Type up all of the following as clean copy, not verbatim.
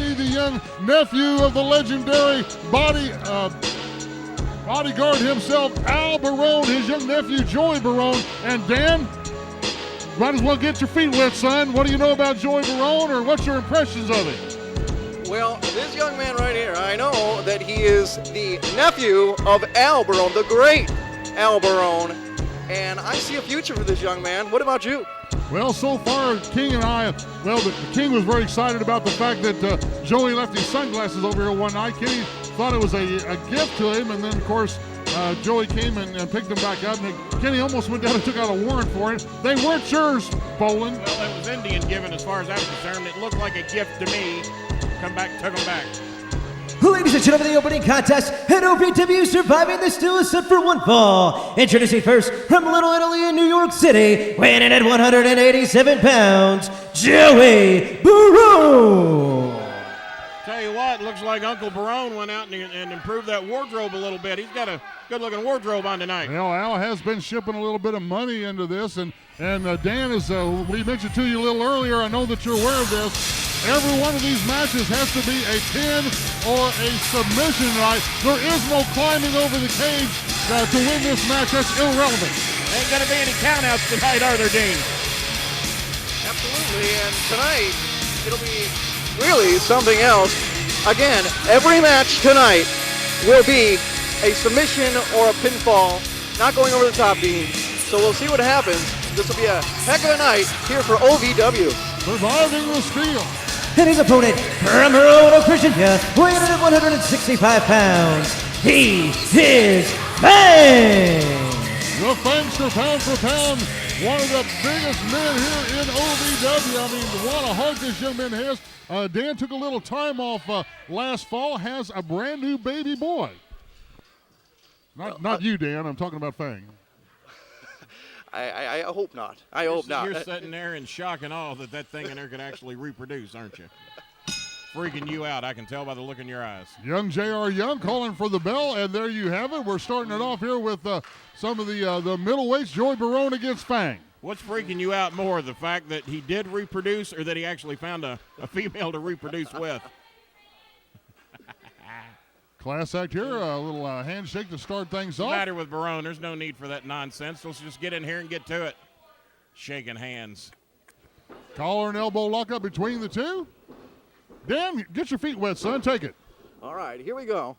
see the young nephew of the legendary bodyguard himself, Al Barone, his young nephew, Joey Barone. And Dan, might as well get your feet wet, son. What do you know about Joey Barone, or what's your impressions of him? Well, this young man right here, I know that he is the nephew of Al Barone, the great Al Barone, and I see a future for this young man. What about you? Well, so far, King and I, the King was very excited about the fact that Joey left his sunglasses over here one night. Kenny thought it was a gift to him, and then, of course, Joey came and picked him back up, and Kenny almost went down and took out a warrant for it. They weren't yours, Boland. Well, it was Indian given as far as I'm concerned. It looked like a gift to me. Come back, took him back. Ladies and gentlemen, the opening contest at OVW Surviving the Still is set for one fall. Introducing first from Little Italy in New York City, weighing in at 187 pounds, Joey Barone. Tell you what, looks like Uncle Barone went out and improved that wardrobe a little bit. He's got a good-looking wardrobe on tonight. Well, Al has been shipping a little bit of money into this, and Dan, as we mentioned to you a little earlier, I know that you're aware of this. Every one of these matches has to be a pin or a submission tonight. There is no climbing over the cage to win this match. That's irrelevant. Ain't going to be any countouts tonight, are there, Dean? Absolutely, and tonight it'll be really something else. Again, every match tonight will be a submission or a pinfall, not going over the top, Dean. So we'll see what happens. This will be a heck of a night here for OVW. Surviving the Steel. And his opponent from Roanoke, Virginia, weighing in at 165 pounds, he is Fang! The Fangster, pound for pound, one of the biggest men here in OVW. I mean, what a heart this young man has. Dan took a little time off last fall, has a brand new baby boy. Not you, Dan. I'm talking about Fang. I hope not. I hope not. You're sitting there in shock and awe that thing in there could actually reproduce, aren't you? Freaking you out, I can tell by the look in your eyes. Young J.R. Young calling for the bell, and there you have it. We're starting it off here with some of the middleweights, Joey Barone against Fang. What's freaking you out more, the fact that he did reproduce or that he actually found a female to reproduce with? Class act here, a little handshake to start things off. What's the matter with Barone? There's no need for that nonsense. Let's just get in here and get to it. Shaking hands. Collar and elbow lock up between the two. Dan, get your feet wet, son. Take it. All right, here we go.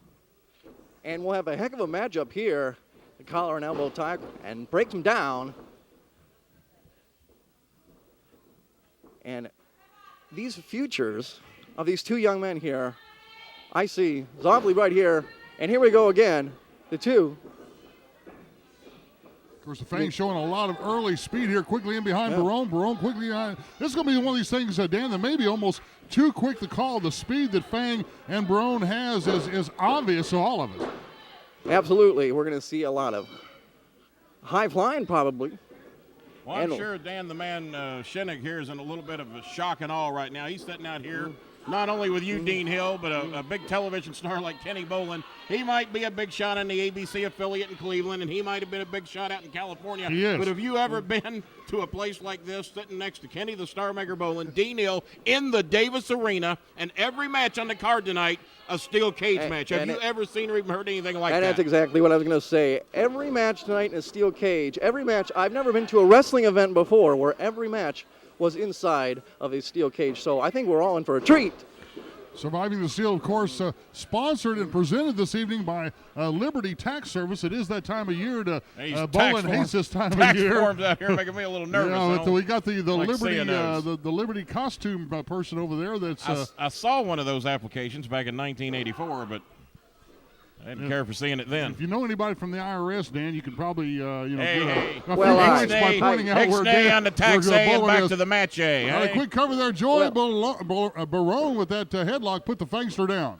And we'll have a heck of a matchup here. The collar and elbow tie, and breaks him down. And these futures of these two young men here, I see Zombly right here. And here we go again, the two. Of course, the Fang showing a lot of early speed here, quickly in behind Barone. Barone quickly behind. This is going to be one of these things, Dan, that may be almost too quick to call. The speed that Fang and Barone has is obvious to all of us. Absolutely. We're going to see a lot of high flying probably. Well, I'm sure Dan, the man, Shinnick here is in a little bit of a shock and awe right now. He's sitting out here, not only with you, Dean Hill, but a big television star like Kenny Boland. He might be a big shot on the ABC affiliate in Cleveland, and he might have been a big shot out in California. He is. But have you ever been to a place like this, sitting next to Kenny the Star Maker Boland, Dean Hill, in the Davis Arena, and every match on the card tonight, a steel cage match? Have you ever seen or even heard anything like that? And that's exactly what I was going to say. Every match tonight in a steel cage, every match, I've never been to a wrestling event before where every match was inside of a steel cage. So I think we're all in for a treat. Surviving the Steel, of course, sponsored and presented this evening by Liberty Tax Service. It is that time of year to Boland hates this time of year. Tax forms out here making me a little nervous. We got the like Liberty the Liberty costume person over there. That's I saw one of those applications back in 1984, but I didn't care for seeing it then. If you know anybody from the IRS, Dan, you can probably get a hey. few points by pointing out where Dan on the tax A and back to the match A. A quick cover there, Joey Barone with that headlock put the Fangster down.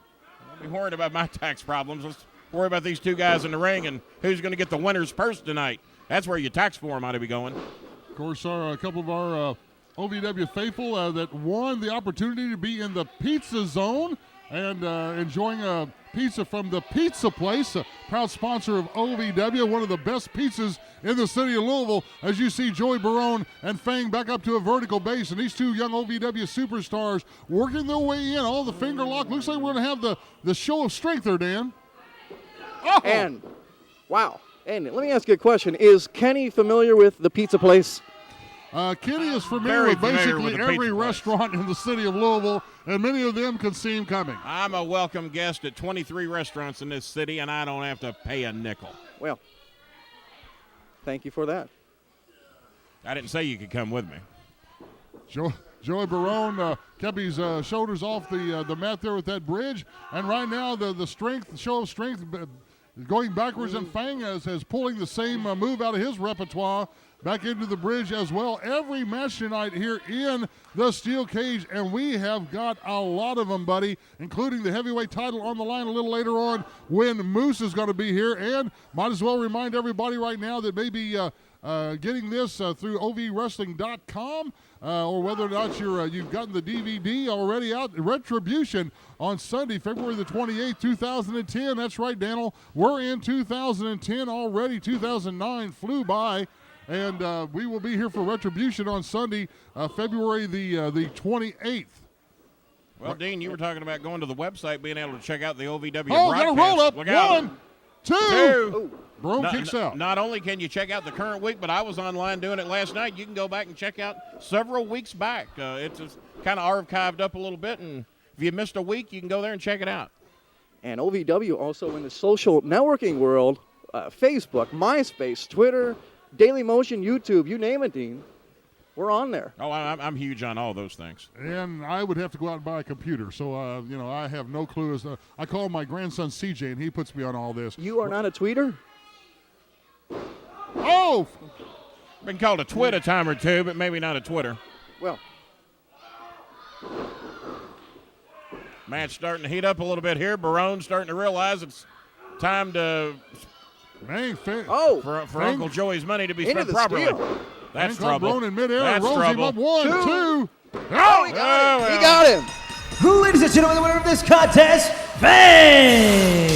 Don't be worried about my tax problems. Let's worry about these two guys in the ring and who's going to get the winner's purse tonight. That's where your tax form ought to be going. Of course, a couple of our OVW faithful that won the opportunity to be in the Pizza Zone and enjoying a pizza from the Pizza Place, a proud sponsor of OVW, one of the best pizzas in the city of Louisville. As you see Joey Barone and Fang back up to a vertical base, and these two young OVW superstars working their way in. All the finger lock. Looks like we're going to have the show of strength there, Dan. Oh! And, wow. And let me ask you a question. Is Kenny familiar with the Pizza Place? Kenny is familiar with basically every restaurant in the city of Louisville, and many of them can see him coming. I'm a welcome guest at 23 restaurants in this city, and I don't have to pay a nickel. Well, thank you for that. I didn't say you could come with me. Joey Barone kept his shoulders off the mat there with that bridge, and right now the show of strength going backwards, and Fang is pulling the same move out of his repertoire back into the bridge as well. Every match tonight here in the steel cage, and we have got a lot of them, buddy, including the heavyweight title on the line a little later on when Moose is going to be here. And might as well remind everybody right now that maybe getting this through ovwrestling.com or whether or not you've gotten the DVD already out. Retribution on Sunday, February the 28th, 2010. That's right, Daniel. We're in 2010 already. 2009 flew by. And we will be here for Retribution on Sunday, February the 28th. Well, Dean, you were talking about going to the website, being able to check out the OVW broadcast. Got a roll up. Look out. 1, 2. Barone kicks out. Not only can you check out the current week, but I was online doing it last night. You can go back and check out several weeks back. It's kind of archived up a little bit, and if you missed a week, you can go there and check it out. And OVW also in the social networking world, Facebook, MySpace, Twitter, Daily Motion, YouTube, you name it, Dean. We're on there. Oh, I'm huge on all those things. And I would have to go out and buy a computer, so I have no clue. I call my grandson CJ, and he puts me on all this. You are not a tweeter? Oh! Been called a twit a time or two, but maybe not a Twitter. Well. Match starting to heat up a little bit here. Barone's starting to realize it's time to for Uncle Joey's money to be spent properly. Steal. That's trouble. Barone in midair. That's rolls trouble. him up. 1, 2. Oh, he got him. He got him. Ladies and gentlemen, the winner of this contest, Fang!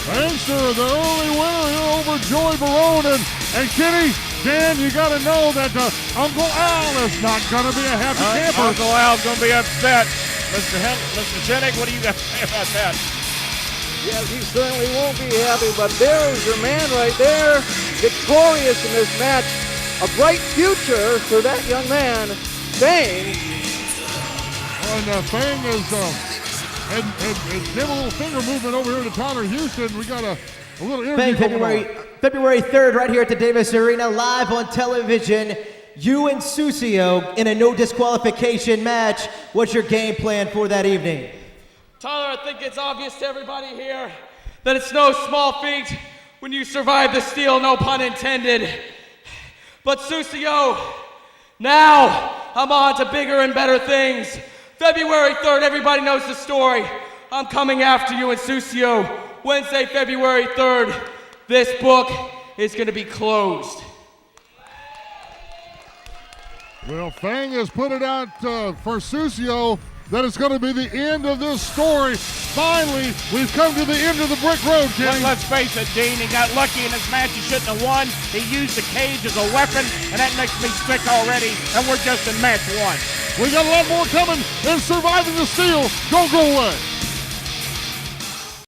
Thanks to the early winner here over Joey Barone. And Kenny, Dan, you got to know that Uncle Al is not going to be a happy camper. Uncle Al's going to be upset. Mr. Shinnick, what do you got to say about that? Yes, he certainly won't be happy, but there's your man right there, victorious in this match. A bright future for that young man, Fang. And Fang is and give a little finger movement over here to Tyler Houston. We got a little interview. Fang, February 3rd, right here at the Davis Arena, live on television. You and Susio in a no disqualification match. What's your game plan for that evening? Tyler, I think it's obvious to everybody here that it's no small feat when you survive the steal, no pun intended. But Susio, now I'm on to bigger and better things. February 3rd, everybody knows the story. I'm coming after you and Susio. Wednesday, February 3rd, this book is going to be closed. Well, Fang has put it out for Susio that it's going to be the end of this story. Finally, we've come to the end of the brick road, Kenny. Well, let's face it, Dean, he got lucky in this match. He shouldn't have won. He used the cage as a weapon, and that makes me sick already, and we're just in match 1. We got a lot more coming in Surviving the Steal. Don't go away.